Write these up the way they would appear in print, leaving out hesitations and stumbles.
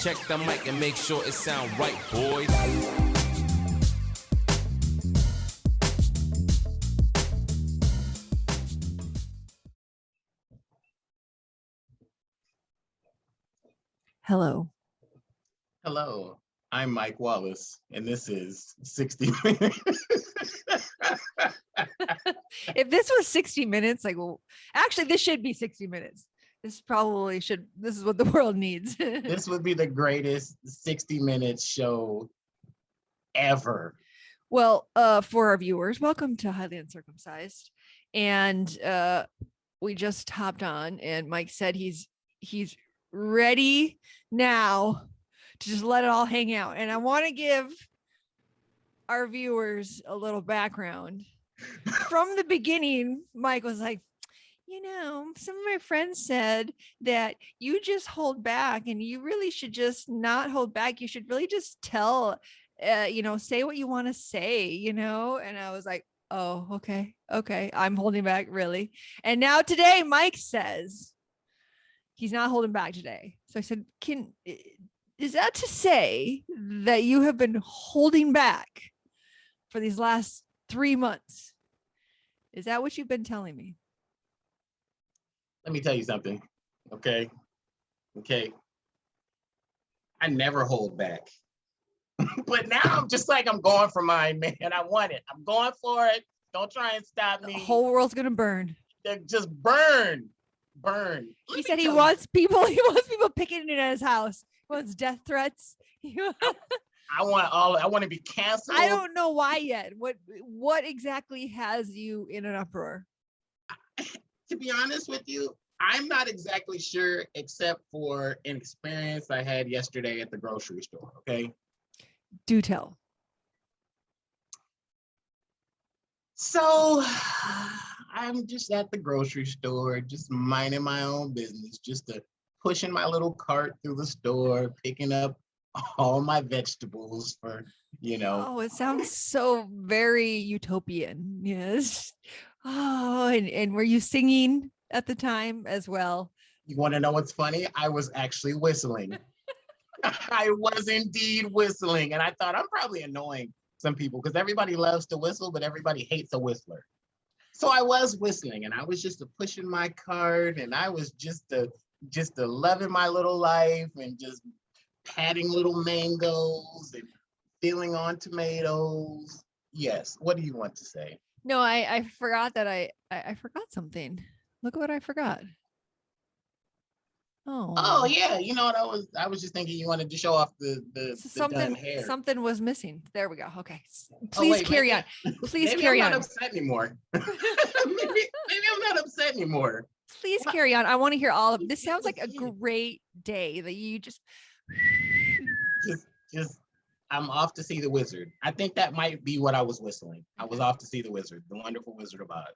Check the mic and make sure it sound right, boys. Hello. Hello, I'm Mike Wallace, and this is 60 Minutes. If this was 60 minutes, like, well, actually, this should be 60 minutes. This probably should. This is what the world needs. This would be the greatest 60 Minutes show ever. Well, for our viewers, welcome to Highly Uncircumcised. And we just hopped on, and Mike said he's ready now to just let it all hang out. And I want to give our viewers a little background. From the beginning, Mike was like, some of my friends said that you just hold back, and you really should just not hold back. You should really just tell, say what you want to say, And I was like, oh, okay. I'm holding back, really. And now today, Mike says he's not holding back today. So I said, is that to say that you have been holding back for these last 3 months? Is that what you've been telling me? Let me tell you something, okay? I never hold back. But now I'm just like, I'm going for mine, man. I want it. I'm going for it. Don't try and stop me. The whole world's going to burn. Just burn. He said he wants people picketing it at his house. He wants death threats. I want to be canceled. I don't know why yet. What exactly has you in an uproar? To be honest with you, I'm not exactly sure, except for an experience I had yesterday at the grocery store, okay? Do tell. So I'm just at the grocery store, just minding my own business, just pushing my little cart through the store, picking up all my vegetables for, Oh, it sounds so very utopian. Yes. Oh, and were you singing at the time as well? You want to know what's funny? I was actually whistling. I was indeed whistling. And I thought, I'm probably annoying some people because everybody loves to whistle, but everybody hates a whistler. So I was whistling, and I was just pushing my cart, and I was just loving my little life and just patting little mangoes and feeling on tomatoes. Yes. What do you want to say? No, I forgot that I forgot something. Look what I forgot. Oh yeah, you know what I was just thinking you wanted to show off the done hair. Something was missing. There we go. Okay. Please carry on. Please carry on. I'm not upset anymore. maybe I'm not upset anymore. Please carry on. I want to hear all of this. Sounds like a great day that you just I'm off to see the wizard. I think that might be what I was whistling. I was off to see the wizard, the wonderful Wizard of Oz.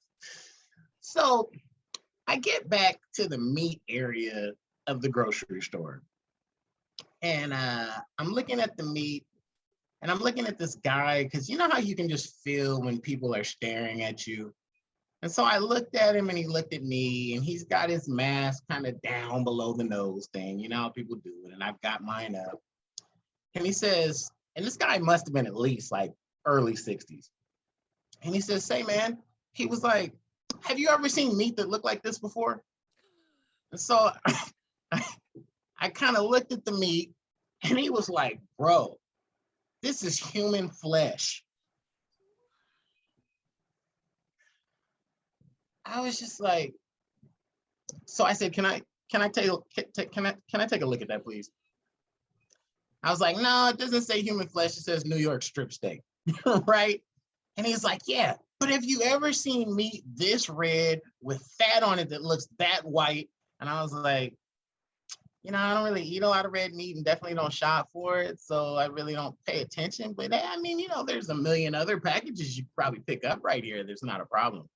So I get back to the meat area of the grocery store. And I'm looking at the meat, and I'm looking at this guy, because you know how you can just feel when people are staring at you. And so I looked at him, and he looked at me, and he's got his mask kind of down below the nose thing. You know how people do it, and I've got mine up. And he says, and this guy must have been at least like early 60s. And he says, say, man, he was like, have you ever seen meat that looked like this before? And so I kind of looked at the meat, and he was like, bro, this is human flesh. I was just like, so I said, can I take a look at that, please? I was like, no, it doesn't say human flesh. It says New York strip steak, right? And he's like, yeah, but have you ever seen meat this red with fat on it that looks that white? And I was like, I don't really eat a lot of red meat and definitely don't shop for it. So I really don't pay attention. But I mean, there's a million other packages you could probably pick up right here. There's not a problem.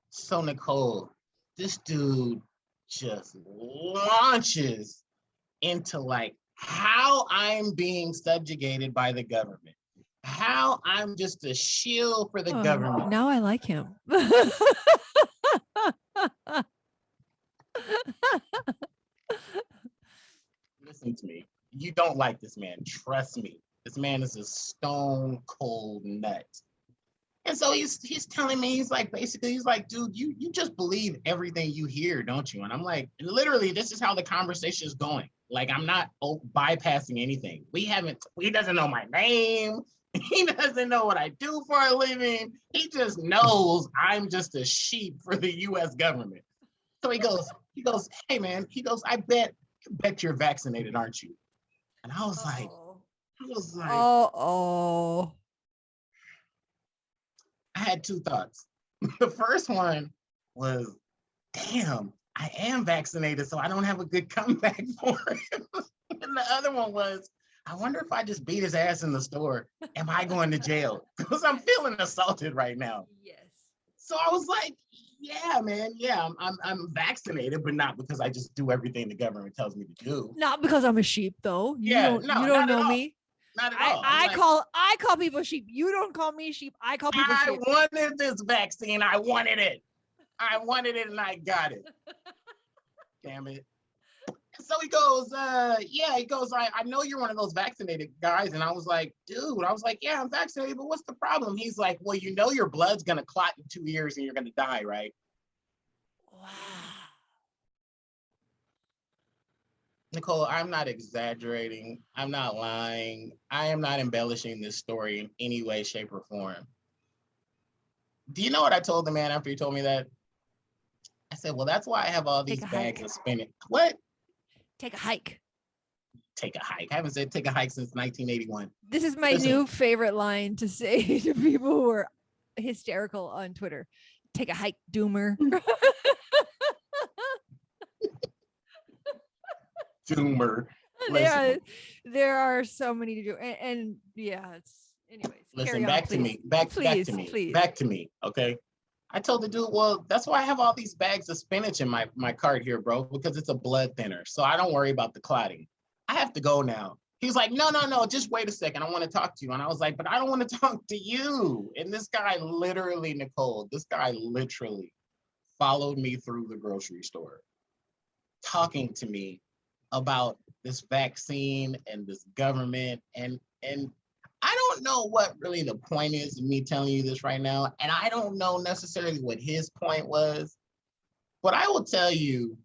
So Nicole, this dude just launches into like how I'm being subjugated by the government, how I'm just a shield for the government. Now I like him. Listen to me. you don't like this man. Trust me. This man is a stone cold nut. And so he's telling me, he's like, basically, he's like, dude, you just believe everything you hear, don't you? And I'm like, literally, this is how the conversation is going. Like, I'm not bypassing anything. He doesn't know my name. He doesn't know what I do for a living. He just knows I'm just a sheep for the US government. So he goes, hey man, I bet you're vaccinated, aren't you? And I was like, I had two thoughts. The first one was, damn, I am vaccinated, so I don't have a good comeback for him. And the other one was, I wonder if I just beat his ass in the store, am I going to jail? Because I'm feeling assaulted right now. Yes. So I was like, yeah, man, yeah, I'm vaccinated, but not because I just do everything the government tells me to do. Not because I'm a sheep, though. You don't know me. Not at all. I call people sheep. You don't call me sheep. I call people sheep. I wanted this vaccine. I wanted it, and I got it. Damn it. So he goes, I know you're one of those vaccinated guys. And I was like, dude, yeah, I'm vaccinated, but what's the problem? He's like, well, you know your blood's gonna clot in 2 years and you're gonna die, right? Wow. Nicole, I'm not exaggerating. I'm not lying. I am not embellishing this story in any way, shape, or form. Do you know what I told the man after he told me that? I said, well, that's why I have all these bags of spinach. What? Take a hike. Take a hike. I haven't said take a hike since 1981. This is my new favorite line to say to people who are hysterical on Twitter. Take a hike, doomer. Doomer. There are so many to do. And yeah, it's anyways. Listen, back to me. Back to me. Okay. I told the dude, well, that's why I have all these bags of spinach in my cart here, bro, because it's a blood thinner. So I don't worry about the clotting. I have to go now. He's like, no, just wait a second. I want to talk to you. And I was like, but I don't want to talk to you. And this guy literally, Nicole, followed me through the grocery store, talking to me about this vaccine and this government. And I don't know what really the point is of me telling you this right now. And I don't know necessarily what his point was, but I will tell you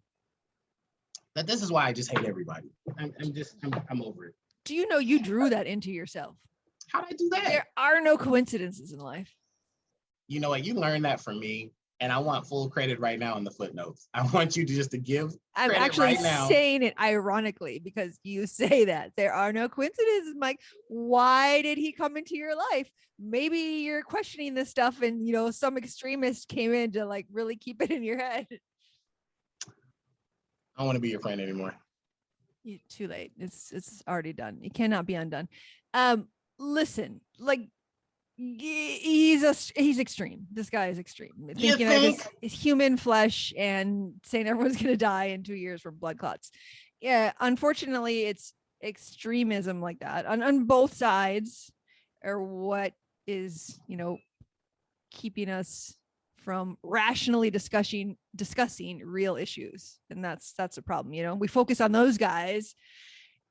that this is why I just hate everybody. I'm over it. Do you know you drew that into yourself? How did I do that? There are no coincidences in life. You know what? You learned that from me. And I want full credit right now in the footnotes. I want you to give I'm credit actually right now. saying it ironically because you say that. There are no coincidences, Mike. Why did he come into your life? Maybe you're questioning this stuff and, some extremist came in to like really keep it in your head. I don't want to be your friend anymore. Too late. It's already done. It cannot be undone. Listen, like, he's extreme. This guy is extreme. Thinking of his human flesh and saying everyone's gonna die in 2 years from blood clots. Yeah, unfortunately, it's extremism like that on both sides are what is keeping us from rationally discussing real issues, and that's a problem. We focus on those guys.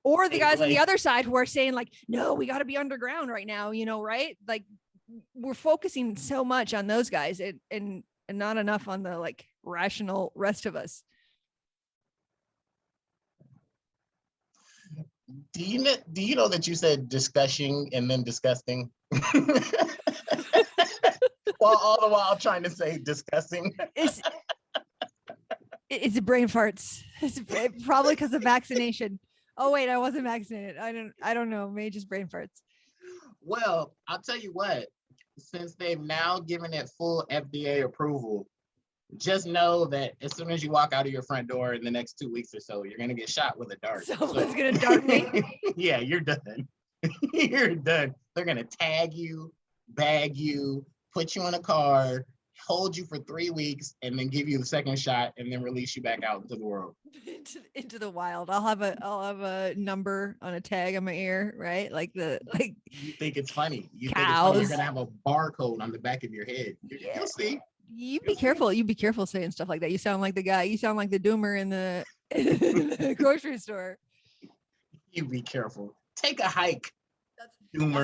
Or the guys on the other side who are saying like, no, we got to be underground right now, right? Like we're focusing so much on those guys and not enough on the like rational rest of us. Do you know that you said discussing and then disgusting? Well, all the while trying to say discussing. It's brain farts. It's probably because of vaccination. Oh wait, I wasn't vaccinated. I don't know. Maybe just brain farts. Well, I'll tell you what. Since they've now given it full FDA approval, just know that as soon as you walk out of your front door in the next 2 weeks or so, you're gonna get shot with a dart. Someone's gonna dart me. Yeah, you're done. You're done. They're gonna tag you, bag you, put you in a car, hold you for 3 weeks, and then give you the second shot, and then release you back out into the world. into the wild. I'll have a number on a tag on my ear, right? You think it's funny. You cows. Think it's funny. You're gonna have a barcode on the back of your head. You'll see. You be careful. You be careful saying stuff like that. You sound like the guy. You sound like the doomer in the grocery store. You be careful. Take a hike. That's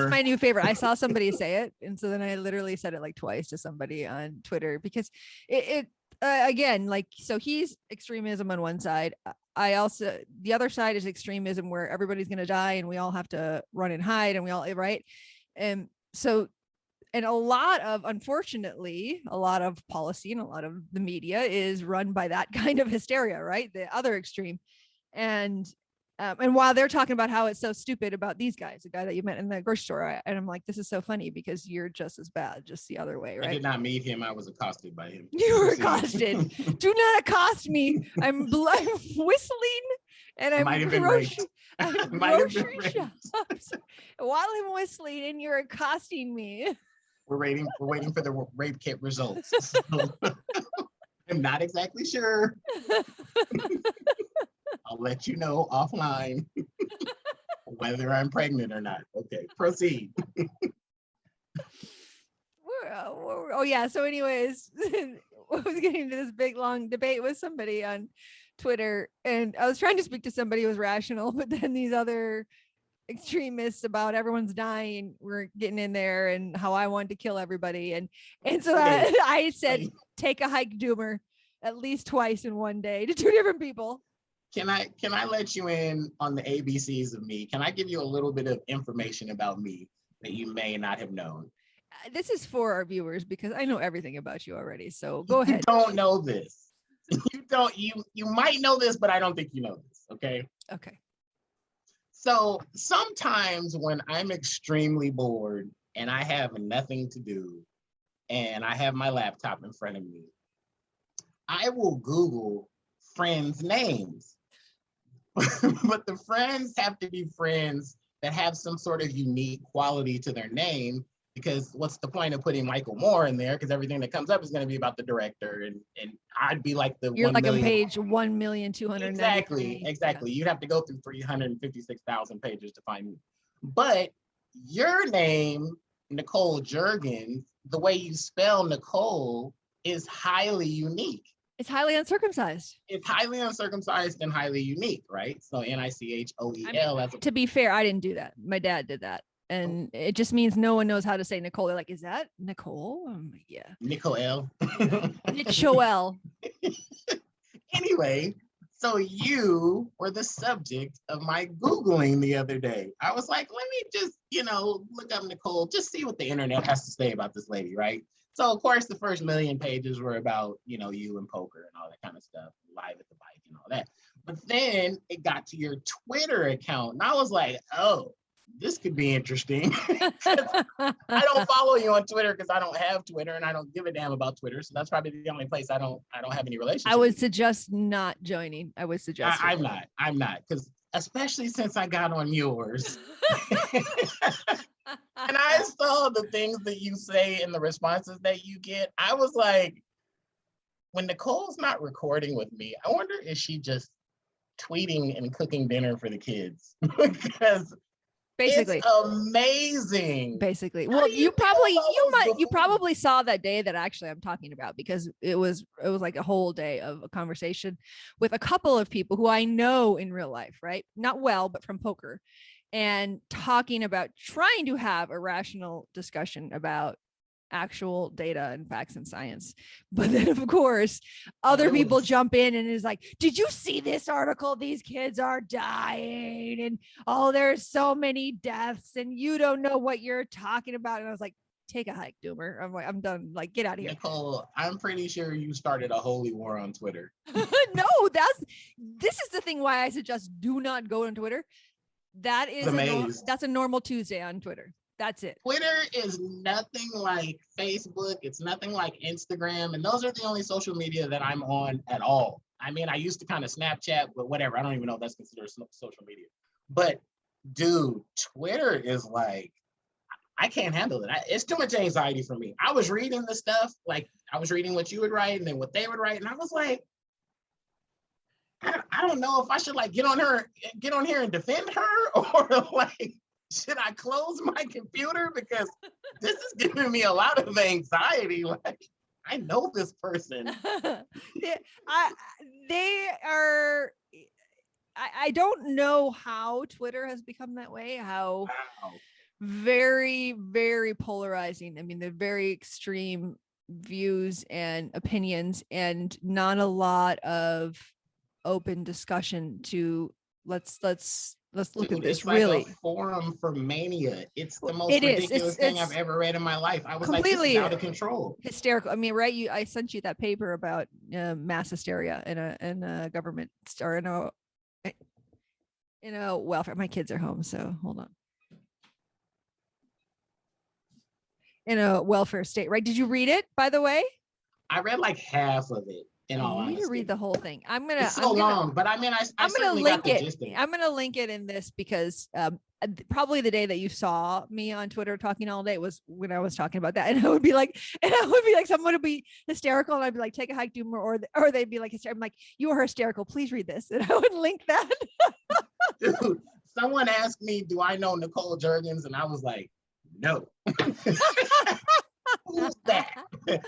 my new favorite. I saw somebody say it, and so then I literally said it like twice to somebody on Twitter because it again, like, so he's extremism on one side. I also, the other side is extremism where everybody's gonna die and we all have to run and hide and we all, right? And so, and a lot of, unfortunately, a lot of policy and a lot of the media is run by that kind of hysteria, right? The other extreme. And while they're talking about how it's so stupid about these guys, the guy that you met in the grocery store, and I'm like, this is so funny because you're just as bad, just the other way, right? I did not meet him. I was accosted by him. You were accosted. Do not accost me. I'm whistling and I'm grocery shops while I'm whistling and you're accosting me. We're waiting for the rape kit results. So, I'm not exactly sure. I'll let you know offline whether I'm pregnant or not. Okay, proceed. Oh yeah. So anyways, I was getting into this big long debate with somebody on Twitter, and I was trying to speak to somebody who was rational, but then these other extremists about everyone's dying were getting in there and how I wanted to kill everybody. And so okay. I said, take a hike, Doomer, at least twice in one day to two different people. Can I let you in on the ABCs of me? Can I give you a little bit of information about me that you may not have known? This is for our viewers because I know everything about you already. So go ahead. You don't know this. You might know this, but I don't think you know this. Okay. Okay. So sometimes when I'm extremely bored and I have nothing to do and I have my laptop in front of me, I will Google friends' names. But the friends have to be friends that have some sort of unique quality to their name, because what's the point of putting Michael Moore in there? Because everything that comes up is going to be about the director, and I'd be like the you're like on page 1,200,000. Exactly. You'd have to go through 356,000 pages to find me. But your name, Nicole Juergens, the way you spell Nicole is highly unique. It's highly uncircumcised. It's highly uncircumcised and highly unique, right? So Nichoel. To be fair, I didn't do that. My dad did that. And it just means no one knows how to say Nicole. They're like, is that Nicole? Yeah. Nichoel. Nichoel. Anyway, so you were the subject of my Googling the other day. I was like, let me just, look up Nicole, just see what the internet has to say about this lady, right? So of course, the first million pages were about, you and poker and all that kind of stuff, live at the bike and all that. But then it got to your Twitter account, and I was like, oh, this could be interesting. I don't follow you on Twitter because I don't have Twitter and I don't give a damn about Twitter. So that's probably the only place I don't have any relationship. I would suggest not joining. I would suggest I'm not, because especially since I got on yours. And I saw the things that you say and the responses that you get. I was like, when Nicole's not recording with me, I wonder if she just tweeting and cooking dinner for the kids. Because basically it's amazing. Basically. Well, you probably saw that day that actually I'm talking about, because it was like a whole day of a conversation with a couple of people who I know in real life, right? Not well, but from poker. And talking about trying to have a rational discussion about actual data and facts and science. But then of course, other people jump in and is like, did you see this article? These kids are dying and there's so many deaths and you don't know what you're talking about. And I was like, take a hike, Doomer. I'm like, I'm done. Like, get out of here. Nicole, I'm pretty sure you started a holy war on Twitter. No, this is the thing why I suggest do not go on Twitter. That is that's a normal Tuesday on Twitter. That's it. Twitter is nothing like Facebook. It's nothing like Instagram. And those are the only social media that I'm on at all. I mean, I used to kind of Snapchat, but whatever. I don't even know if that's considered social media. But dude, Twitter is like, I can't handle it. It's too much anxiety for me. I was reading the stuff, like I was reading what you would write and then what they would write. And I was like, I don't know if I should like get on here and defend her, or like, should I close my computer? Because this is giving me a lot of anxiety. Like, I know this person. I don't know how Twitter has become that way, how Wow. very, very polarizing. I mean, they're very extreme views and opinions, and not a lot of open discussion to let's look at Dude, this it's like a really. forum for mania. It's the most It is. ridiculous thing I've It's ever read in my life. I was like, this is completely out of control. hysterical. I mean, right? I sent you that paper about mass hysteria in a government or in a welfare. My kids are home, so hold on. In a welfare state, right? Did you read it, by the way? I read like half of it, in all You need to honesty. read the whole thing. It's so long, but I mean, I I'm gonna certainly got link the it. gist of it. I'm gonna link it in this because probably the day that you saw me on Twitter talking all day was when I was talking about that, and I would be like, someone would be hysterical, and I'd be like, take a hike, do more, or they'd be like, hysterical. I'm like, you are hysterical. Please read this, and I would link that. Dude, someone asked me, do I know Nicole Jurgens? And I was like, no. Who's that?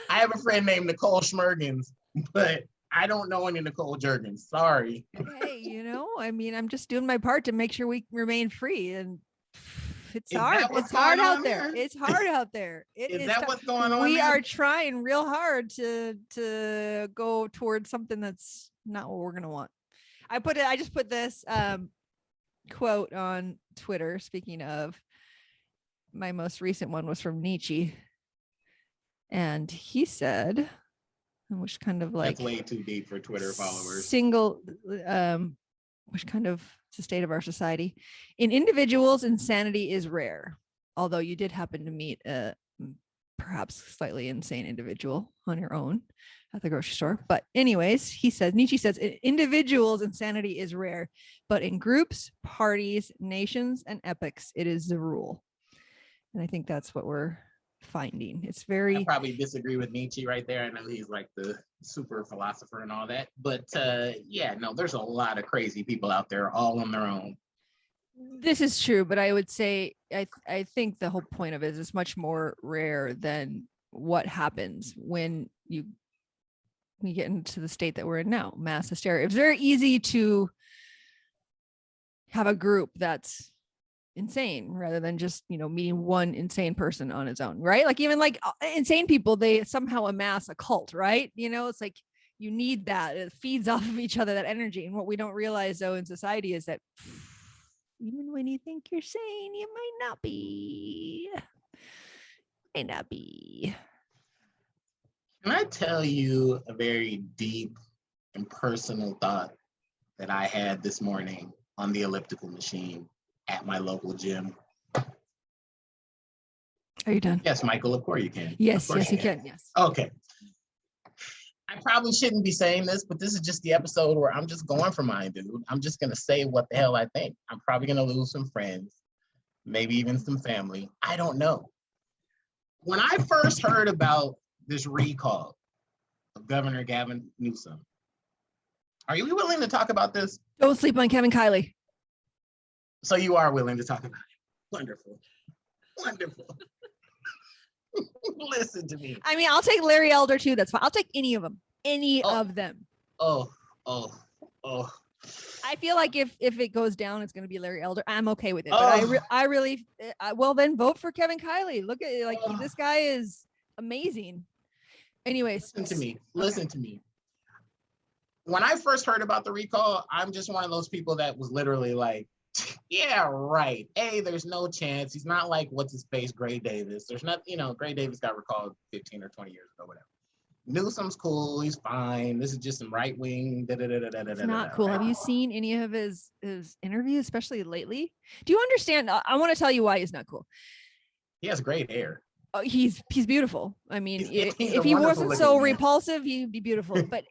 I have a friend named Nicole Schmergens, but I don't know any Nicole Jurgens. Sorry. Hey, I mean, I'm just doing my part to make sure we remain free, and it's Is hard. that what's It's hard going out on there. there? It's hard out there. Is that what's going on We there? are trying real hard to go towards something that's not what we're gonna want. I just put this quote on Twitter. Speaking of, my most recent one was from Nietzsche, and he said, which kind of like That's way too deep for Twitter followers. Which kind of it's the state of our society. In individuals, insanity is rare. Although you did happen to meet a perhaps slightly insane individual on your own at the grocery store. But anyways, Nietzsche says, in individuals, insanity is rare, but in groups, parties, nations, and epochs, it is the rule. And I think that's what we're finding. It's very. I probably disagree with Nietzsche right there. I know he's like the super philosopher and all that, but yeah, no, there's a lot of crazy people out there all on their own. This is true, but I would say I think the whole point of it is much more rare than what happens when we get into the state that we're in now, mass hysteria. It's very easy to have a group that's insane rather than just meeting one insane person on its own, right? Like even like insane people, they somehow amass a cult, right? It's like you need that. It feeds off of each other, that energy. And what we don't realize though in society is that even when you think you're sane, you might not be. Can I tell you a very deep and personal thought that I had this morning on the elliptical machine at my local gym? Are you done? Yes, Michael, of course you can. Yes, you can. Yes. Okay. I probably shouldn't be saying this, but this is just the episode where I'm just going for mine, dude. I'm just going to say what the hell I think. I'm probably going to lose some friends, maybe even some family. I don't know. When I first heard about this recall of Governor Gavin Newsom, are you willing to talk about this? Don't sleep on Kevin Kiley. So you are willing to talk about it. Wonderful. Listen to me. I mean, I'll take Larry Elder too. That's fine. I'll take any of them. Of them. Oh. I feel like if it goes down, it's going to be Larry Elder. I'm okay with it. But I really, well, then vote for Kevin Kiley. Look at it. This guy is amazing. Anyways. Listen to me. When I first heard about the recall, I'm just one of those people that was literally like, yeah, right. There's no chance. He's not like what's his face, Gray Davis. There's not, Gray Davis got recalled 15 or 20 years ago, whatever. Newsom's cool. He's fine. This is just some right wing. It's not cool. Have you seen any of his interviews, especially lately? Do you understand? I want to tell you why he's not cool. He has great hair. Oh, he's beautiful. I mean, he's if he wasn't so repulsive, he'd be beautiful. But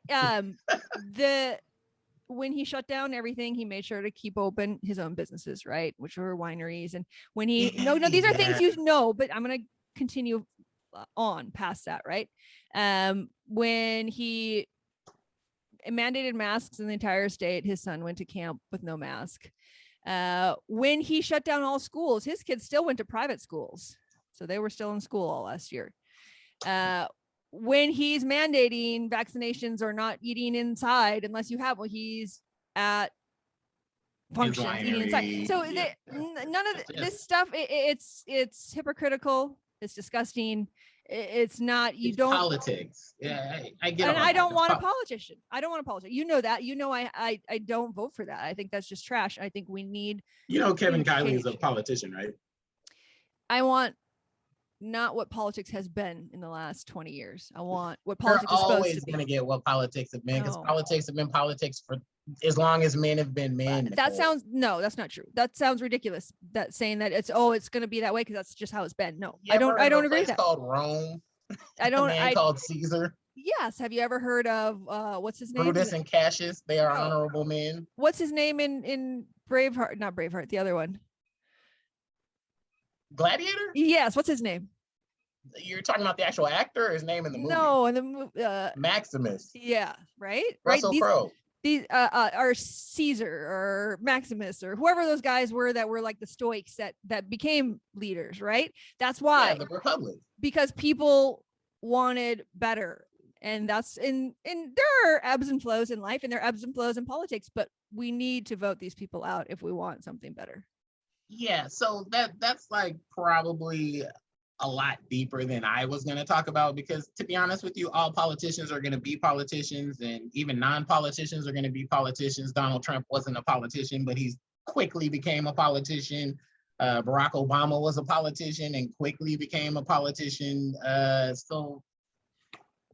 when he shut down everything, he made sure to keep open his own businesses, right? Which were wineries. And when these are things you know, but I'm going to continue on past that, right? When he mandated masks in the entire state, his son went to camp with no mask. When he shut down all schools, his kids still went to private schools. So they were still in school all last year. When he's mandating vaccinations or not eating inside unless you have, he's at functions eating inside. winery, So yeah. none of It's this just- stuff, it's hypocritical. It's disgusting. It's not, you it's don't, politics. Yeah, I get and all I that. don't It's want a politician. I don't want a politician. You know that. You know, I don't vote for that. I think that's just trash. I think we need, You know, Kevin Kiley is a change. politician, right? I want not what politics has been in the last 20 years. I want what You're politics is supposed always to be. going to get what politics have been, because No. politics have been politics for as long as men have been men. That Nicole. sounds, no, that's not true. That sounds ridiculous. That saying that it's going to be that way because that's just how it's been. No, You I ever don't heard of a agree with place that. called Rome. I A don't, man called Caesar. yes. Have you ever heard of, what's his name? Brutus and Cassius. They are No. honorable men. What's his name in Braveheart? Not Braveheart, the other one. Gladiator? Yes. What's his name? You're talking about the actual actor or his name in the movie? No, and the Maximus. yeah, right. Russell Crowe. These are Caesar or Maximus or whoever those guys were that were like the Stoics that became leaders, right? That's why. Yeah, the Republic. Because people wanted better, and that's in there are ebbs and flows in life, and there are ebbs and flows in politics, but we need to vote these people out if we want something better. Yeah, so that's like probably a lot deeper than I was going to talk about, because to be honest with you, all politicians are going to be politicians, and even non-politicians are going to be politicians. Donald Trump wasn't a politician, but he quickly became a politician. Barack Obama was a politician and quickly became a politician. So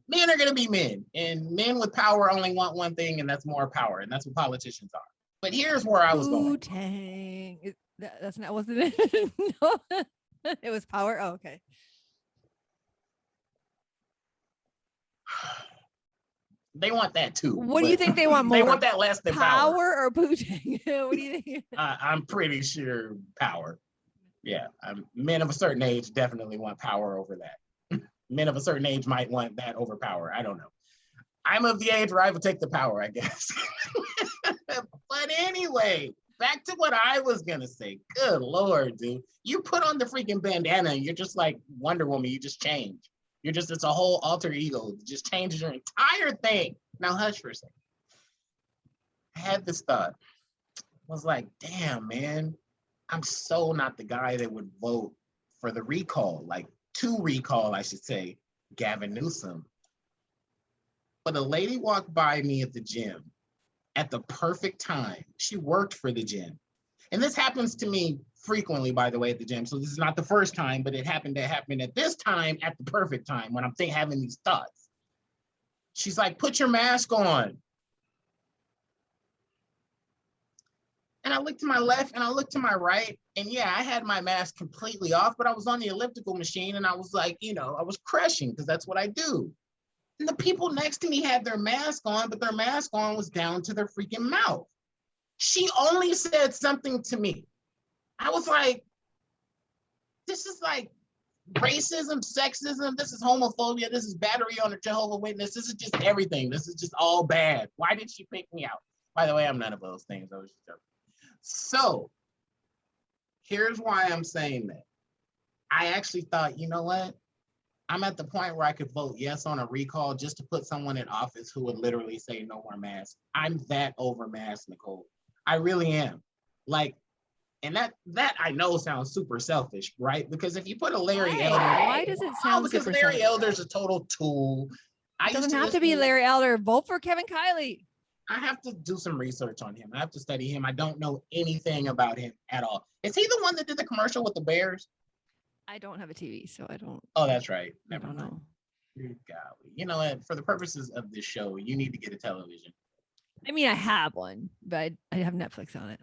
men are going to be men, and men with power only want one thing, and that's more power, and that's what politicians are. But here's where I was going. Wu-Tang. That's not, wasn't it? No. It was power. Oh, okay. They want that too. What do you think they want more? They want that less than power. Power or Wu-Tang? What do you think? I'm pretty sure power. Yeah, men of a certain age definitely want power over that. Men of a certain age might want that over power. I don't know. I'm of the age where I would take the power, I guess. But anyway, back to what I was gonna say. Good Lord, dude. You put on the freaking bandana and you're just like Wonder Woman, you just change. It's a whole alter ego. It just changes your entire thing. Now hush for a second. I had this thought. I was like, damn, man, I'm so not the guy that would vote for the recall, like to recall, I should say, Gavin Newsom. But a lady walked by me at the gym at the perfect time. She worked for the gym. And this happens to me frequently, by the way, at the gym. So this is not the first time, but it happened to happen at this time, at the perfect time, when I'm having these thoughts. She's like, put your mask on. And I looked to my left and I looked to my right. And yeah, I had my mask completely off, but I was on the elliptical machine and I was like, I was crushing because that's what I do. And the people next to me had their mask on, but their mask on was down to their freaking mouth. She only said something to me. I was like, this is like racism, sexism, this is homophobia, this is battery on a Jehovah's Witness, this is just everything. This is just all bad. Why did she pick me out? By the way, I'm none of those things. I was just joking. So here's why I'm saying that. I actually thought, you know what? I'm at the point where I could vote yes on a recall just to put someone in office who would literally say no more masks. I'm that over masks, Nicole. I really am. Like, and that I know sounds super selfish, right? Because if you put a Larry Elder, why does it sound because super Larry selfish? Elder's a total tool. It doesn't have to be Larry Elder. Vote for Kevin Kiley. I have to do some research on him. I have to study him. I don't know anything about him at all. Is he the one that did the commercial with the Bears? I don't have a TV, so I don't. Oh, that's right. I Never don't mind. know. Golly. You know what? For the purposes of this show, you need to get a television. I mean, I have one, but I have Netflix on it.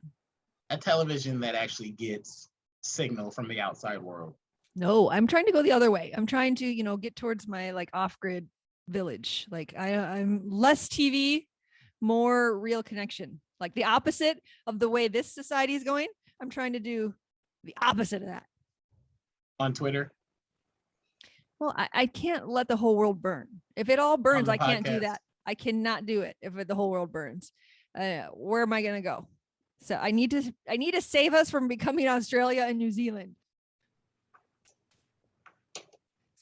A television that actually gets signal from the outside world. No, I'm trying to go the other way. I'm trying to, get towards my like off-grid village. Like I'm less TV, more real connection. Like the opposite of the way this society is going. I'm trying to do the opposite of that. On Twitter? Well, I can't let the whole world burn. If it all burns, I can't do podcast? that. I cannot do it if the whole world burns. Where am I going to go? So I need to save us from becoming Australia and New Zealand. It's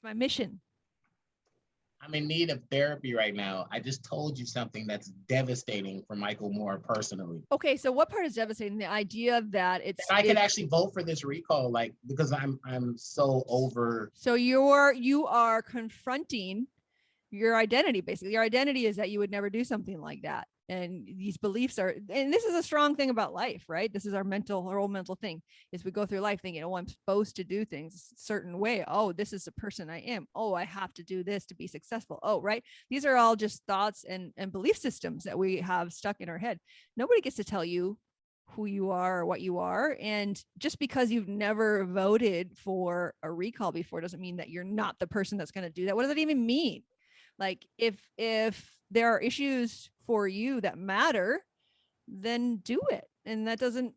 my mission. I'm in need of therapy right now. I just told you something that's devastating for Michael Moore personally. Okay, so what part is devastating? The idea that That I could actually vote for this recall, like because I'm so over. So you are confronting your identity. Basically, your identity is that you would never do something like that, and these beliefs are. And this is a strong thing about life, right? This is our whole mental thing. Is we go through life thinking, oh, I'm supposed to do things a certain way. Oh, this is the person I am. Oh, I have to do this to be successful. Oh, right. These are all just thoughts and belief systems that we have stuck in our head. Nobody gets to tell you who you are or what you are. And just because you've never voted for a recall before doesn't mean that you're not the person that's going to do that. What does that even mean? Like if there are issues for you that matter, then do it. And that doesn't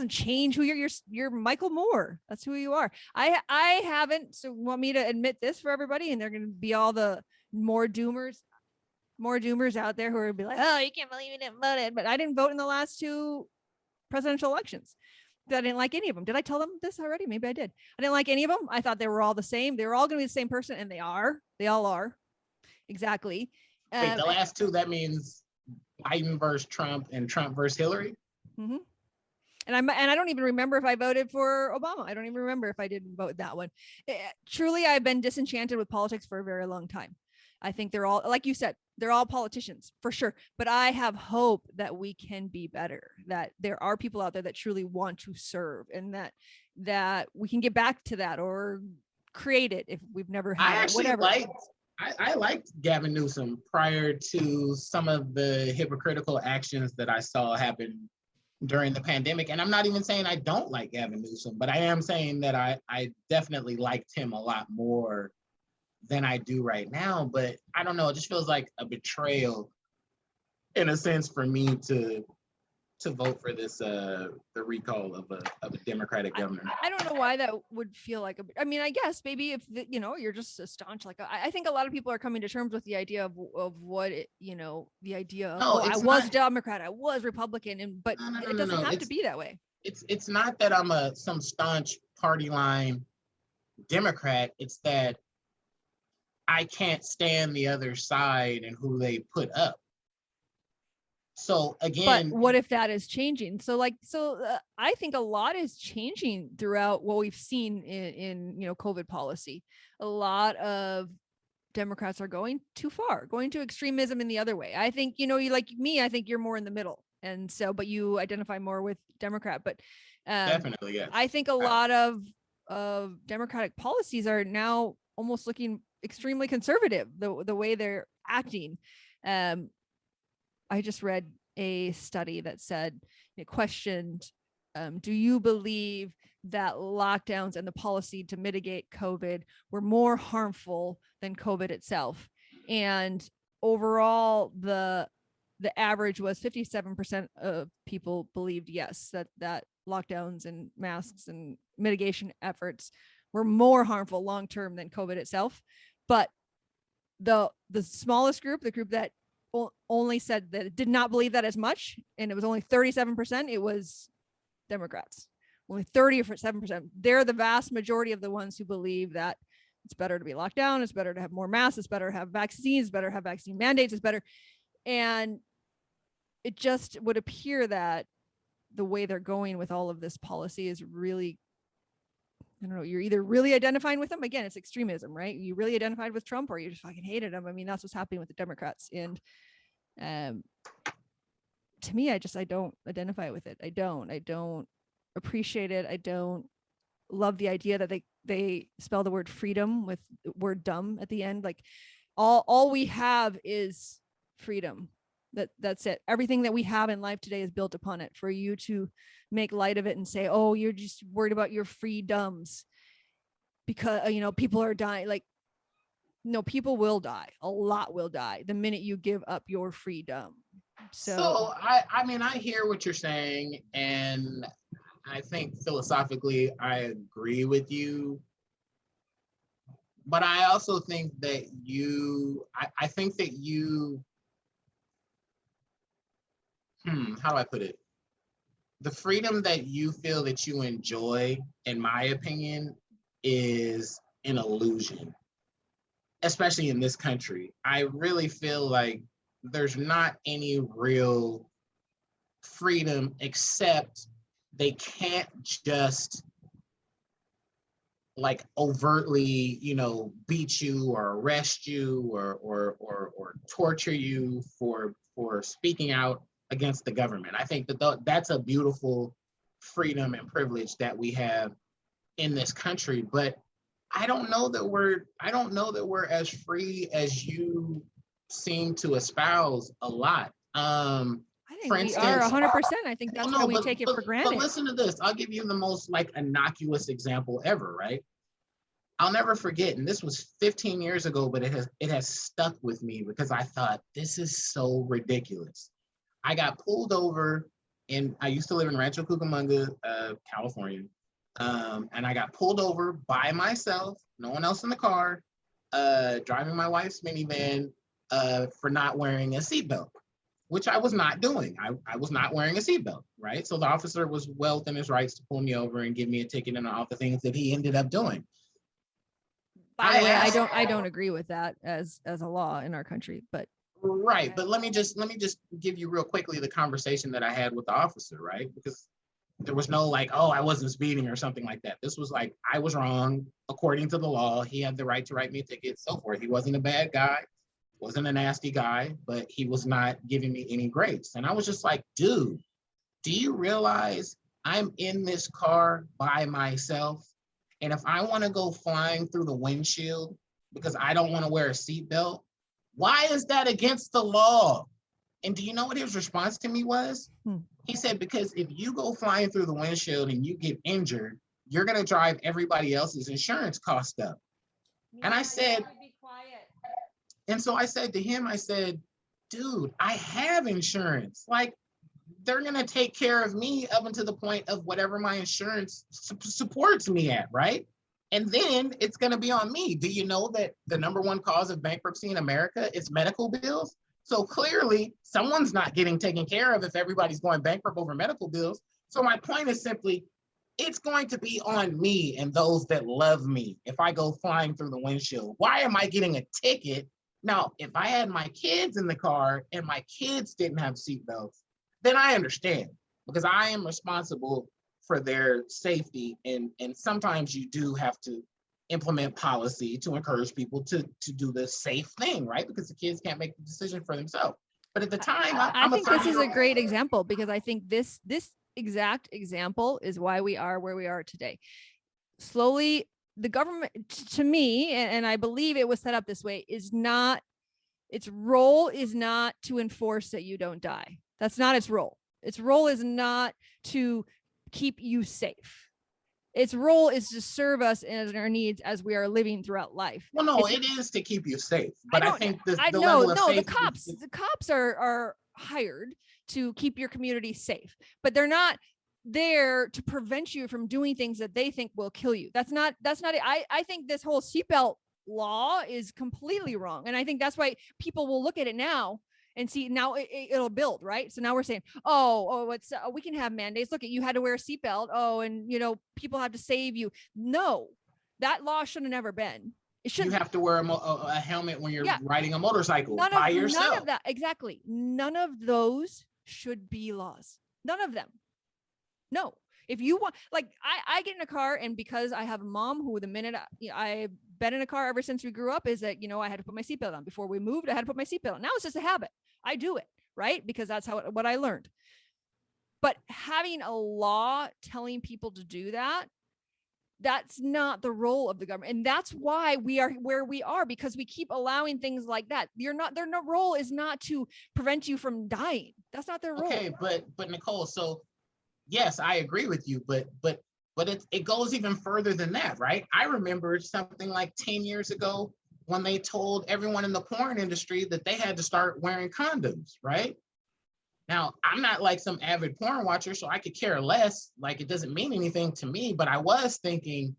change who you're Michael Moore. That's who you are. I haven't, so want me to admit this for everybody, and they're going to be all the more doomers out there who are be like, oh, you can't believe you didn't vote it. But I didn't vote in the last 2 presidential elections. I didn't like any of them. Did I tell them this already? Maybe I did. I didn't like any of them. I thought they were all the same. They were all going to be the same person, and they all are. Exactly. Wait, the last 2, that means Biden versus Trump and Trump versus Hillary? Mm-hmm. And I don't even remember if I voted for Obama. I don't even remember if I didn't vote that one. Truly, I've been disenchanted with politics for a very long time. I think they're all, like you said, they're all politicians for sure. But I have hope that we can be better, that there are people out there that truly want to serve, and that we can get back to that or create it if we've never had it, whatever. I liked Gavin Newsom prior to some of the hypocritical actions that I saw happen during the pandemic. And I'm not even saying I don't like Gavin Newsom, but I am saying that I definitely liked him a lot more than I do right now. But I don't know, it just feels like a betrayal in a sense for me to vote for this the recall of a Democratic governor. I don't know why that would feel like I mean, I guess maybe if you're just a staunch, like I think a lot of people are coming to terms with the idea of what it, the idea of I was Democrat, I was Republican, but it doesn't have to be that way. It's not that I'm some staunch party line Democrat. It's that I can't stand the other side and who they put up. So again, but what if that is changing? So I think a lot is changing throughout what we've seen in COVID policy. A lot of Democrats are going too far, going to extremism in the other way. I think, you like me, I think you're more in the middle. And so, but you identify more with Democrat, but definitely, yes. I think a lot of Democratic policies are now almost looking extremely conservative, the way they're acting. I just read a study that said, it questioned, do you believe that lockdowns and the policy to mitigate COVID were more harmful than COVID itself? And overall, the average was 57% of people believed yes, that lockdowns and masks and mitigation efforts were more harmful long-term than COVID itself. But the smallest group, the group that only said that it did not believe that as much, and it was only 37%, it was Democrats. Only 37%. They're the vast majority of the ones who believe that it's better to be locked down, it's better to have more masks, it's better to have vaccines, it's better to have vaccine mandates, it's better. And it just would appear that the way they're going with all of this policy is really, I don't know, you're either really identifying with them. Again, it's extremism, right? You really identified with Trump, or you just fucking hated him. I mean, that's what's happening with the Democrats. And to me, I don't identify with it. I don't appreciate it. I don't love the idea that they spell the word freedom with the word dumb at the end. Like all we have is freedom. That's it. Everything that we have in life today is built upon it. For you to make light of it and say, oh, you're just worried about your freedoms because people are dying. Like, no, people will die. A lot will die the minute you give up your freedom. So I mean, I hear what you're saying, and I think philosophically I agree with you. But I also think that I think that how do I put it? The freedom that you feel that you enjoy, in my opinion, is an illusion. especially in this country, I really feel like there's not any real freedom, except they can't just like overtly, beat you or arrest you or torture you for speaking out against the government. I think that that's a beautiful freedom and privilege that we have in this country, but I don't know that we're as free as you seem to espouse a lot. I think For we are instance, 100%. I think that's why we take it for but granted. listen to this. I'll give you the most like innocuous example ever, right? I'll never forget, and this was 15 years ago, but it has stuck with me because I thought this is so ridiculous. I got pulled over, and I used to live in Rancho Cucamonga, California, and I got pulled over by myself, no one else in the car, driving my wife's minivan for not wearing a seatbelt, which I was not doing. I was not wearing a seatbelt, right? So the officer was well within his rights to pull me over and give me a ticket and all the things that he ended up doing. By the way, I don't agree with that as a law in our country, but right. But let me just give you real quickly the conversation that I had with the officer, right? Because there was no like, oh, I wasn't speeding or something like that. This was like, I was wrong according to the law. He had the right to write me a ticket, so forth. He wasn't a bad guy, wasn't a nasty guy, but he was not giving me any grace. And I was just like, dude, do you realize I'm in this car by myself? And if I want to go flying through the windshield because I don't want to wear a seatbelt, why is that against the law? And do you know what his response to me was? He said, because if you go flying through the windshield and you get injured, you're going to drive everybody else's insurance cost up. And I said, be quiet. And so I said to him, I said, dude, I have insurance. Like, they're going to take care of me up until the point of whatever my insurance supports me at, right? And then it's going to be on me. Do you know that the number one cause of bankruptcy in America is medical bills? So clearly, someone's not getting taken care of if everybody's going bankrupt over medical bills. So my point is simply, it's going to be on me and those that love me if I go flying through the windshield. Why am I getting a ticket? Now, if I had my kids in the car and my kids didn't have seatbelts, then I understand, because I am responsible for their safety. And sometimes you do have to implement policy to encourage people to do the safe thing, right? Because the kids can't make the decision for themselves. But at the time, I think this is a great example, because I think this exact example is why we are where we are today. Slowly, the government, to me, and I believe it was set up this way, its role is not to enforce that you don't die. That's not its role. Its role is not to keep you safe. Its role is to serve us and our needs as we are living throughout life. Well, no, it is to keep you safe. But I think the level of safety. The cops are hired to keep your community safe, but they're not there to prevent you from doing things that they think will kill you. That's not it. I think this whole seatbelt law is completely wrong. And I think that's why people will look at it now and see, now it'll build, right? So now we're saying, we can have mandates. Look, you had to wear a seatbelt. Oh, and people have to save you. No, that law should have never been. It shouldn't. You have to wear a helmet when you're riding a motorcycle by yourself. None of that. Exactly. None of those should be laws. None of them. No. If you want, like, I get in a car, and because I have a mom who, the minute I've been in a car ever since we grew up, is that, I had to put my seatbelt on. Before we moved, I had to put my seatbelt on. Now it's just a habit. I do it, right? Because that's what I learned. But having a law telling people to do that's not the role of the government. And that's why we are where we are, because we keep allowing things like that. Their role is not to prevent you from dying. That's not their role. Okay, but Nicole, so yes, I agree with you, but it goes even further than that, right? I remember something like 10 years ago when they told everyone in the porn industry that they had to start wearing condoms, right? Now, I'm not like some avid porn watcher, so I could care less. Like, it doesn't mean anything to me, but I was thinking,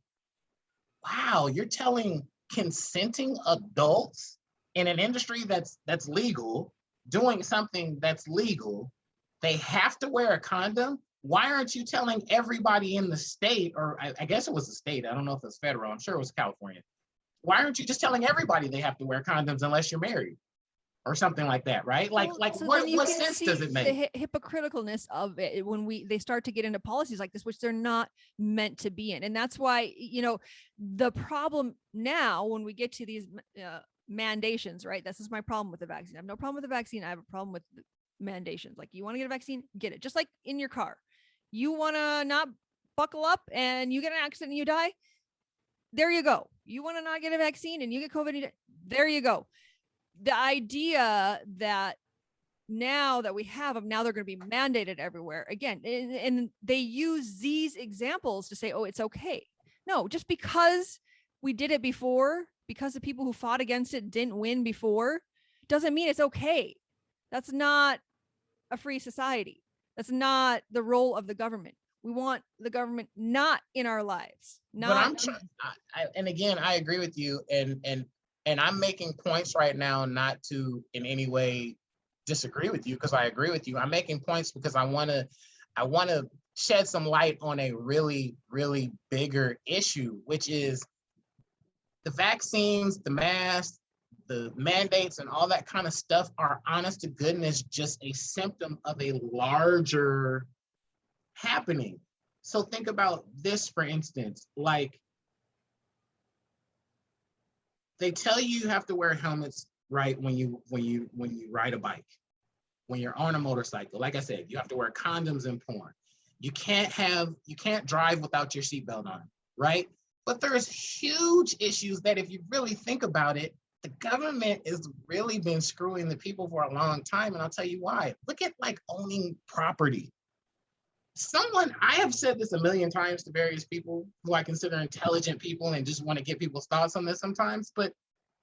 wow, you're telling consenting adults in an industry that's legal, doing something that's legal, they have to wear a condom? Why aren't you telling everybody in the state, or I guess it was the state, I don't know if it's federal, I'm sure it was California. why aren't you just telling everybody they have to wear condoms unless you're married? Or something like that, right? Like, so what sense does it make? The hypocriticalness of it when they start to get into policies like this, which they're not meant to be in. And that's why, the problem now when we get to these mandations, right? This is my problem with the vaccine. I have no problem with the vaccine. I have a problem with the mandations. Like, you want to get a vaccine, get it. Just like in your car. You want to not buckle up and you get an accident and you die, there you go. You want to not get a vaccine and you get COVID, there you go. The idea that now that we have them, now they're going to be mandated everywhere again. And they use these examples to say, oh, it's okay. No, just because we did it before, because the people who fought against it didn't win before, doesn't mean it's okay. That's not a free society. That's not the role of the government. We want the government not in our lives. And again, I agree with you. And I'm making points right now not to in any way disagree with you, because I agree with you. I'm making points because I want to shed some light on a really, really bigger issue, which is the vaccines, the masks, the mandates, and all that kind of stuff are, honest to goodness, just a symptom of a larger happening. So think about this, for instance, like, they tell you have to wear helmets, right, when you ride a bike, when you're on a motorcycle. Like I said, you have to wear condoms in porn. You can't drive without your seatbelt on, right? But there's huge issues that, if you really think about it, the government has really been screwing the people for a long time, and I'll tell you why. Look at, like, owning property. I have said this a million times to various people who I consider intelligent people and just want to get people's thoughts on this sometimes, but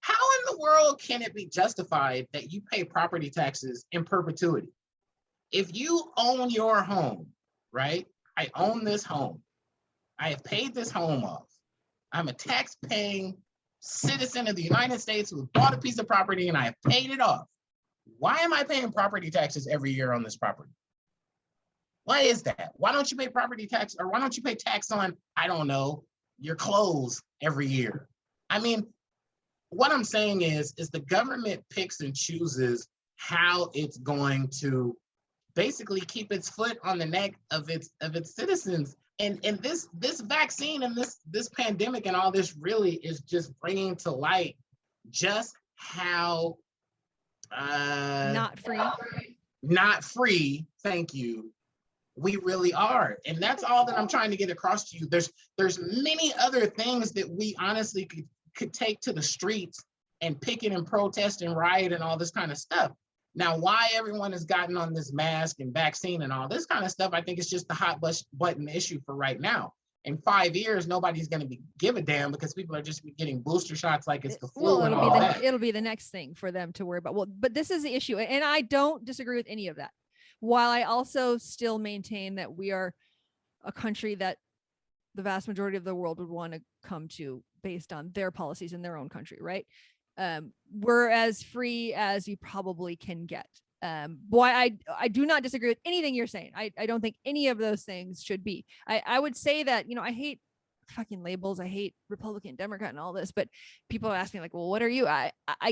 how in the world can it be justified that you pay property taxes in perpetuity? If you own your home, right? I own this home. I have paid this home off. I'm a tax-paying citizen of the United States who bought a piece of property and I have paid it off. Why am I paying property taxes every year on this property? Why is that? Why don't you pay property tax, or why don't you pay tax on, I don't know, your clothes every year? I mean, what I'm saying is the government picks and chooses how it's going to basically keep its foot on the neck of its citizens. And this vaccine and this pandemic and all this really is just bringing to light just how not free, thank you, we really are. And that's all that I'm trying to get across to you. There's many other things that we honestly could take to the streets and picket and protest and riot and all this kind of stuff. Now, why everyone has gotten on this mask and vaccine and all this kind of stuff, I think it's just the hot button issue for right now. In 5 years, nobody's going to give a damn, because people are just getting booster shots like it's the flu and all that. It'll be the next thing for them to worry about. Well, but this is the issue, and I don't disagree with any of that. While I also still maintain that we are a country that the vast majority of the world would want to come to based on their policies in their own country, right? We're as free as you probably can get. Boy, I do not disagree with anything you're saying. I don't think any of those things should be. I would say that, I hate fucking labels. I hate Republican, Democrat, and all this, but people ask me like, well, what are you? I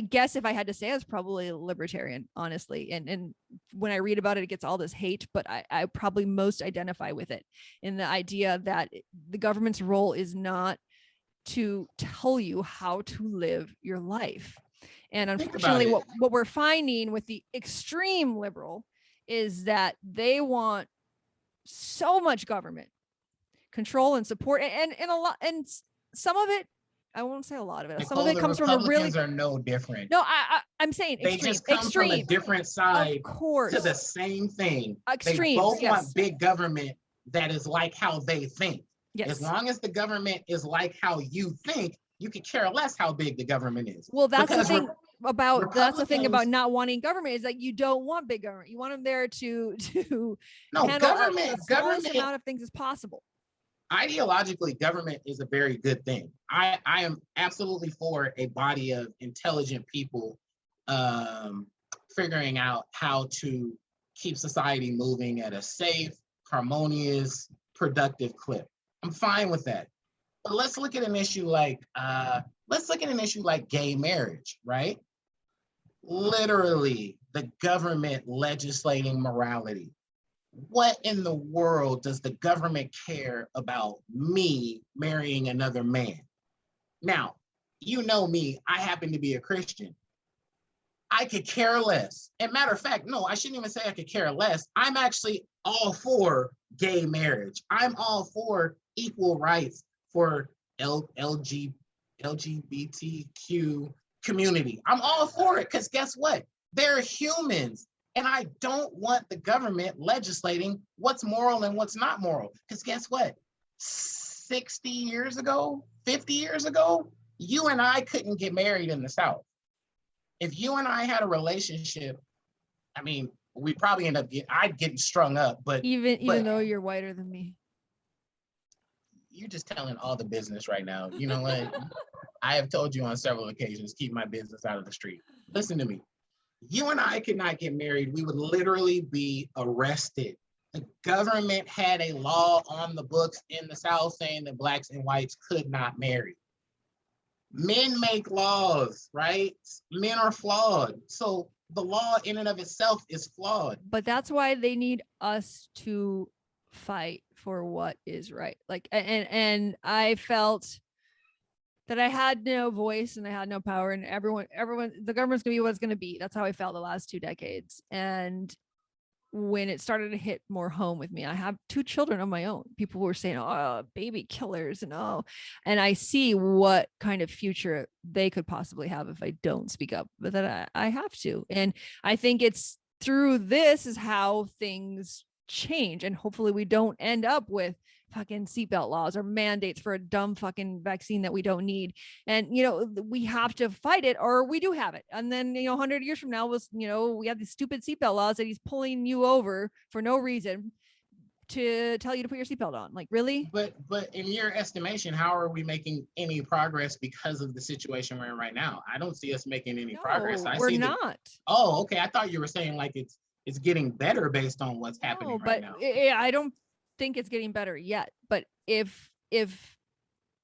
guess if I had to say, I was probably a libertarian, honestly. And when I read about it, it gets all this hate, but I probably most identify with it in the idea that the government's role is not to tell you how to live your life. And unfortunately, what we're finding with the extreme liberal is that they want so much government control and support, and a lot, and some of it, I won't say a lot of it. Some of it comes from a really. Republicans are no different. No, I'm saying they just come from a different side, of course, to the same thing. Extremes, they both want big government that is like how they think. Yes. As long as the government is like how you think, you could care less how big the government is. Well, that's the thing about not wanting government, is that you don't want big government. You want them there to handle the smallest amount of things as possible. Ideologically, government is a very good thing. I am absolutely for a body of intelligent people figuring out how to keep society moving at a safe, harmonious, productive clip. I'm fine with that. But let's look at an issue like let's look at an issue like gay marriage, right? Literally, the government legislating morality. What in the world does the government care about me marrying another man? Now, you know me, I happen to be a Christian. I could care less. And matter of fact, no, I shouldn't even say I could care less. I'm actually all for gay marriage. I'm all for equal rights for LGBTQ community. I'm all for it because guess what? They're humans. And I don't want the government legislating what's moral and what's not moral. Because guess what? 60 years ago, 50 years ago, you and I couldn't get married in the South. If you and I had a relationship, I mean, we probably end up I'd get strung up, but even though you're whiter than me. You're just telling all the business right now. You know what? I have told you on several occasions, keep my business out of the street. Listen to me. You and I could not get married. We would literally be arrested. The government had a law on the books in the South saying that blacks and whites could not marry. Men make laws, right? Men are flawed. So the law in and of itself is flawed. But that's why they need us to fight for what is right. Like, and I felt that I had no voice and I had no power, and everyone, the government's gonna be what it's gonna be. That's how I felt the last 2 decades. And when it started to hit more home with me, I have 2 children of my own. People were saying, oh, baby killers, and I see what kind of future they could possibly have if I don't speak up, but that I have to. And I think it's through this is how things change. And hopefully we don't end up with fucking seatbelt laws or mandates for a dumb fucking vaccine that we don't need. And, we have to fight it, or we do have it. And then, 100 years from now we have these stupid seatbelt laws that he's pulling you over for no reason to tell you to put your seatbelt on. Like, really? But in your estimation, how are we making any progress because of the situation we're in right now? I don't see us making any progress. We're not. Oh, okay. I thought you were saying like it's getting better based on what's happening right now. I don't think it's getting better yet. But if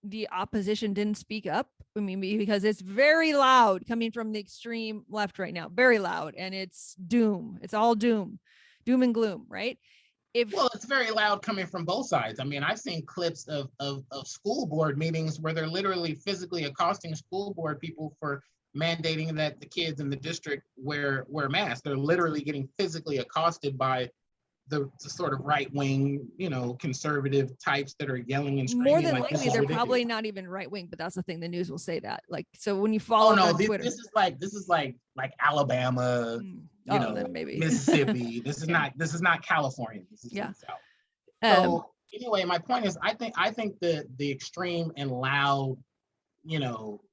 the opposition didn't speak up, I mean, because it's very loud coming from the extreme left right now, very loud, and it's doom. It's all doom and gloom, right? Well, it's very loud coming from both sides. I mean, I've seen clips of school board meetings where they're literally physically accosting school board people for mandating that the kids in the district wear masks. They're literally getting physically accosted by the sort of right-wing, conservative types that are yelling and screaming. More than like, likely, they're ridiculous. Probably not even right-wing, but that's the thing. The news will say that. Like, so when you follow on Twitter, this is like Alabama, maybe Mississippi. This is not California. This is the South. So anyway, my point is, I think the extreme and loud,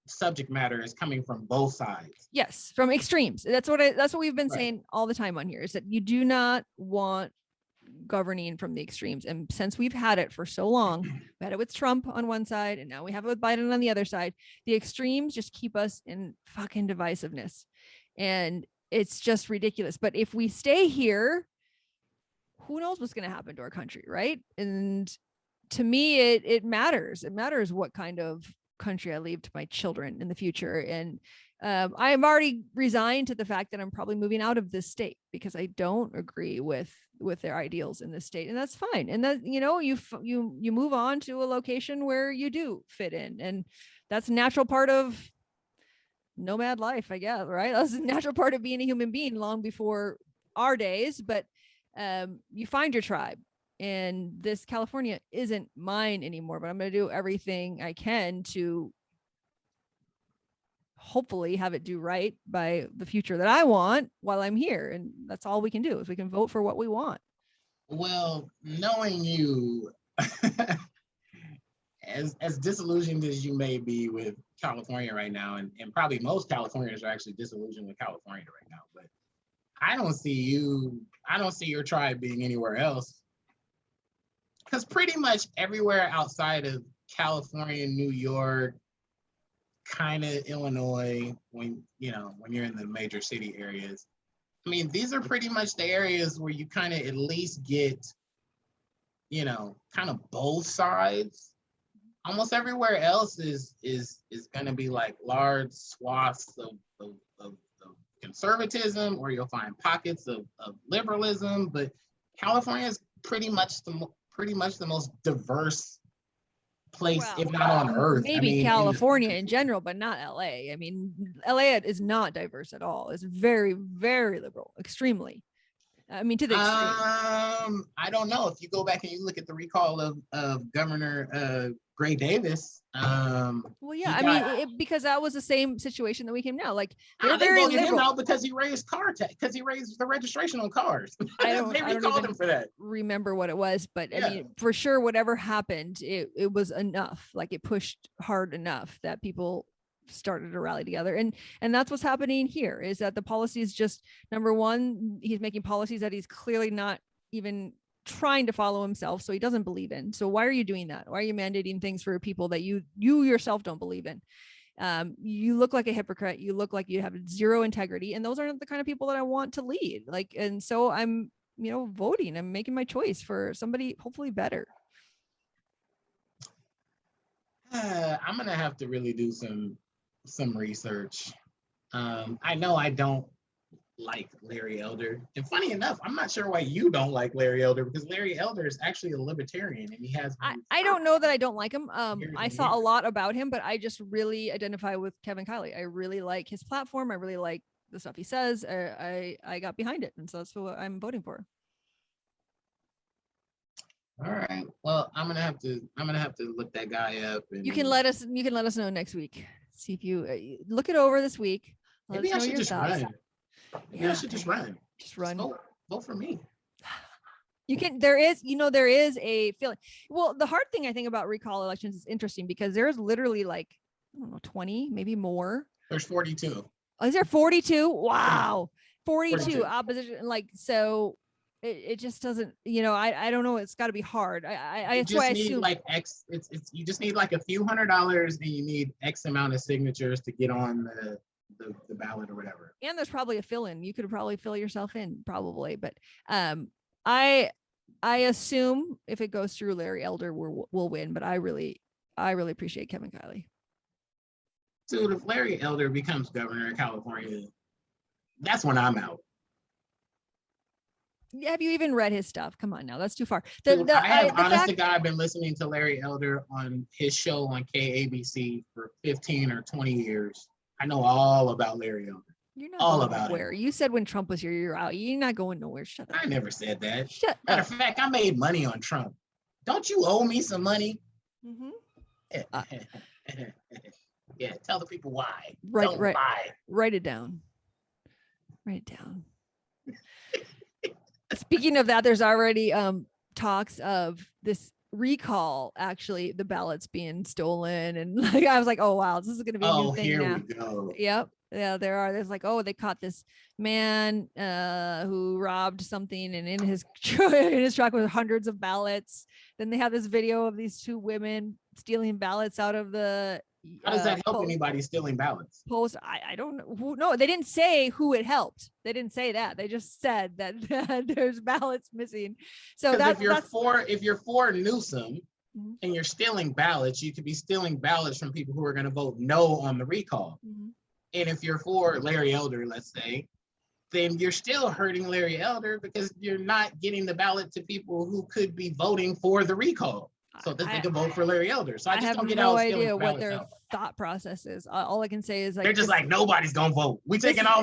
subject matter is coming from both sides. Yes, from extremes. That's what we've been saying all the time on here, is that you do not want governing from the extremes. And since we've had it for so long, we had it with Trump on one side, and now we have it with Biden on the other side. The extremes just keep us in fucking divisiveness, and it's just ridiculous. But if we stay here, who knows what's going to happen to our country, right? And to me, it matters. It matters what kind of country I leave to my children in the future. And I am already resigned to the fact that I'm probably moving out of this state because I don't agree with their ideals in this state, and that's fine. And that you move on to a location where you do fit in, and that's a natural part of nomad life, I guess, right? That's a natural part of being a human being long before our days. But you find your tribe, and this California isn't mine anymore, but I'm going to do everything I can to hopefully have it do right by the future that I want while I'm here. And that's all we can do, is we can vote for what we want. Well, knowing you, as disillusioned as you may be with California right now, and probably most Californians are actually disillusioned with California right now, but I don't see your tribe being anywhere else. Because pretty much everywhere outside of California, New York, kind of Illinois, when you're in the major city areas, I mean, these are pretty much the areas where you kind of at least get, kind of both sides. almost everywhere else is going to be like large swaths of conservatism, or you'll find pockets of liberalism. But California is pretty much the most diverse place, if not on earth. Maybe California in general, but not LA. I mean, LA is not diverse at all. It's very, very liberal, extremely. I mean, to the extreme. I don't know. If you go back and you look at the recall of Governor Gray Davis. Well, yeah, I mean, because that was the same situation that we came now. Like they voted him out because he raised because he raised the registration on cars. They recalled him for that. Remember what it was, but I mean, for sure, whatever happened, it was enough. Like it pushed hard enough that people started to rally together, and that's what's happening here. Is that the policy is just, number one, he's making policies that he's clearly not even trying to follow himself, so he doesn't believe in. So why are you doing that? Why are you mandating things for people that you yourself don't believe in? You look like a hypocrite. You look like you have zero integrity, and those aren't the kind of people that I want to lead. Like, and so I'm voting. I'm making my choice for somebody hopefully better. I'm gonna have to really do some research. I know I don't like Larry Elder, and funny enough, I'm not sure why you don't like Larry Elder, because Larry Elder is actually a libertarian, and he has. I don't know that I don't like him. I saw a lot about him, but I just really identify with Kevin Kiley. I really like his platform. I really like the stuff he says. I got behind it, and so that's what I'm voting for. All right. Well, I'm gonna have to look that guy up. And you can let us know next week. See if you look it over this week. Maybe I should just run. Maybe I should just run. Just run. Vote for me. You can. There is a feeling. Well, the hard thing I think about recall elections is interesting because there's literally like, I don't know, 20, maybe more. There's 42. Oh, is there 42? Wow, 42 opposition. Like, so it just doesn't. I don't know. It's got to be hard. That's why I assume like X. It's you just need like a few $100s, and you need X amount of signatures to get on the ballot or whatever. And there's probably a fill-in. You could probably fill yourself in, probably. But I assume if it goes through, Larry Elder will win. But I really appreciate Kevin Kiley. Dude, if Larry Elder becomes governor of California, that's when I'm out. Have you even read his stuff? Come on now, that's too far. Honest to God, I've been listening to Larry Elder on his show on KABC for 15 or 20 years. I know all about Larry Elder. You're not all about nowhere. You said when Trump was here, you're out. You're not going nowhere. Shut up. I never said that. Shut Matter up. of fact, I made money on Trump. Don't you owe me some money? Mm-hmm. Yeah, tell the people why. Right. Write it down. Write it down. Speaking of that, there's already talks of this recall, actually the ballots being stolen, and like I was like, oh wow, this is going to be a new thing here now. We go. Yep. Yeah, there's like, oh, they caught this man who robbed something, and in his truck was hundreds of ballots. Then they have this video of these two women stealing ballots out of the How does that help anybody stealing ballots? I don't know. No, they didn't say who it helped. They didn't say that. They just said that there's ballots missing. So if you're for Newsom and you're stealing ballots, you could be stealing ballots from people who are going to vote no on the recall. Mm-hmm. And if you're for Larry Elder, let's say, then you're still hurting Larry Elder because you're not getting the ballot to people who could be voting for the recall. So that they can vote for Larry Elder. So I just don't get no idea what their thought process is. All I can say is like they're just like, nobody's gonna vote. We're taking all.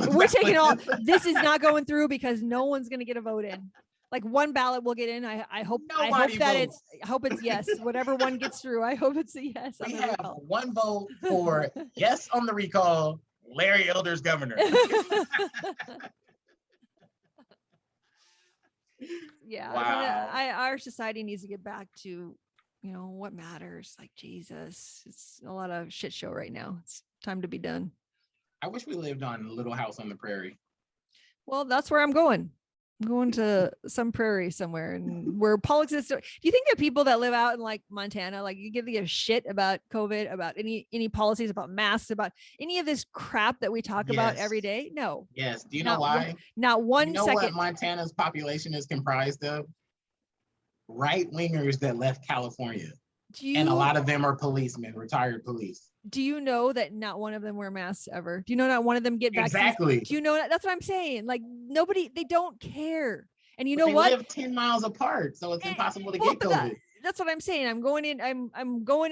This is not going through because no one's gonna get a vote in. Like one ballot will get in. I hope it's yes. Whatever one gets through, I hope it's a yes. We have one vote for yes on the recall. Larry Elder's governor. Yeah. Wow. Our society needs to get back to what matters. Like Jesus, it's a lot of shit show right now. It's time to be done. I wish we lived on Little House on the Prairie. Well, that's where I'm going. I'm going to some prairie somewhere, and where politics is. Do you think that people that live out in like Montana, like you give a shit about COVID, about any policies, about masks, about any of this crap that we talk about every day? No. Yes. Do you know why? Not one second. What Montana's population is comprised of? Right-wingers that left California. And a lot of them are policemen, retired police. Do you know that not one of them wear masks ever? Do you know not one of them get vaccines? Exactly. Do you know that? That's what I'm saying. Like nobody, they don't care. And you But know they what? live 10 miles apart, so it's impossible to get COVID. That's what I'm saying. I'm going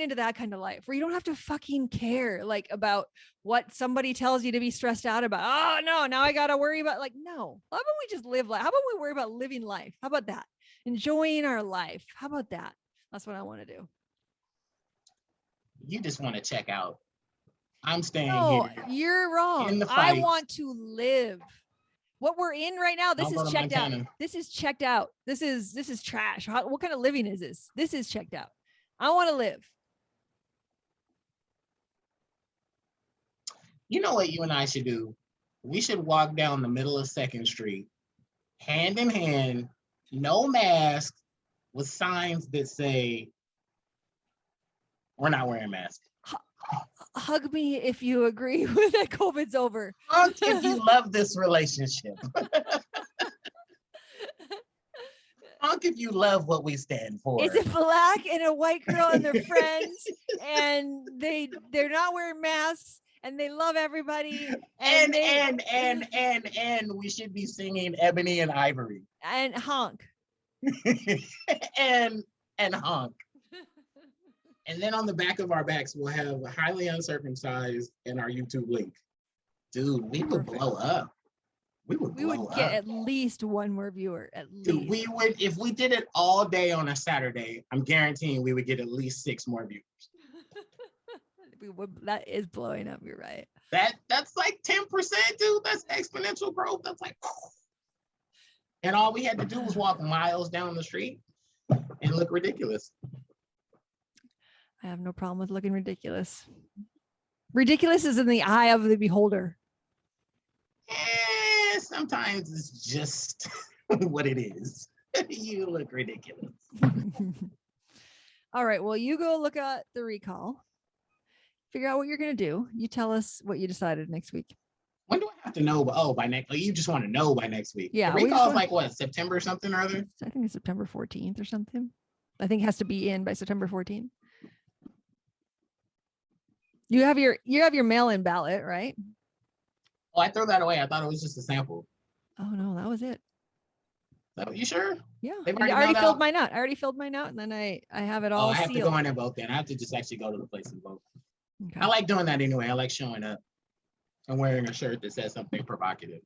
into that kind of life where you don't have to fucking care like about what somebody tells you to be stressed out about. Oh no, now I gotta worry about like no. How about we just live life? How about we worry about living life? How about that? Enjoying our life. How about that? That's what I want to do. You just want to check out. I'm staying No, here. you're wrong. In the I fight. want to live. What we're in right now, this is checked out. This is checked out. This is trash. What kind of living is this? This is checked out. I want to live. You know what you and I should do? We should walk down the middle of 2nd Street, hand in hand, no mask, with signs that say, we're not wearing masks. Hug me if you agree with that COVID's over. Hug if you love this relationship. Hug if you love what we stand for. It's a black and a white girl and their friends, and they're not wearing masks, and they love everybody. And we should be singing Ebony and Ivory. And honk. and honk. And then on the back of our backs, we'll have highly uncircumcised and our YouTube link. Dude, we would blow up. We would get at least one more viewer. At least. We would, if we did it all day on a Saturday, I'm guaranteeing we would get at least 6 more viewers. That is blowing up. You're right. That's like 10%, dude. That's exponential growth. That's like, and all we had to do was walk miles down the street and look ridiculous. I have no problem with looking ridiculous. Ridiculous is in the eye of the beholder. Sometimes it's just what it is. You look ridiculous. All right. Well, you go look at the recall. Figure out what you're going to do. You tell us what you decided next week. When do I have to know? Oh, by next. Oh, you just want to know by next week. Yeah. The recall is like what, September something or other? I think it's September 14th or something. I think it has to be in by September 14th. You have your mail-in ballot, right? Oh, I threw that away. I thought it was just a sample. Oh no, that was it. So, you sure? Yeah, They've I already filled mine out. I already filled mine out, and then I have it all. I have sealed. to go in and vote then. I have to just actually go to the place and vote. Okay. I like doing that anyway. I like showing up and wearing a shirt that says something provocative.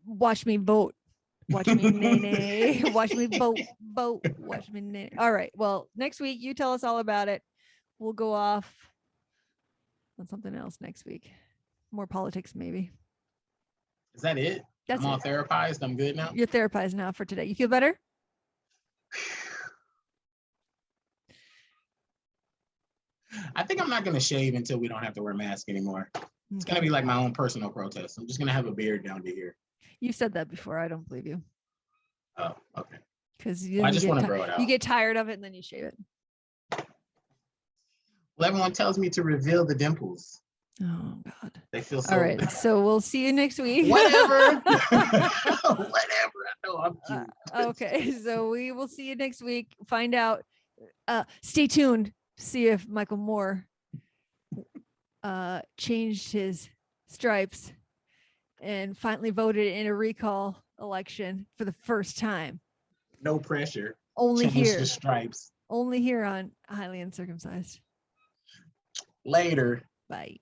Watch me vote. Watch me nay. Watch me vote. Watch me nay. All right. Well, next week you tell us all about it. We'll go off on something else next week. More politics, maybe. Is that it? I'm all therapized. I'm good now. You're therapized now for today. You feel better? I think I'm not going to shave until we don't have to wear masks anymore. It's going to be like my own personal protest. I'm just going to have a beard down to here. You've said that before. I don't believe you. Oh, okay. Because I just want to grow it out. You get tired of it and then you shave it. Well, everyone tells me to reveal the dimples. Oh God. They feel so. All right. So we'll see you next week. Whatever. Whatever. I know I'm cute. Okay. So we will see you next week. Find out. Stay tuned. See if Michael Moore changed his stripes and finally voted in a recall election for the first time. No pressure. Only Change here. the stripes. Only here on Highly Uncircumcised. Later. Bye.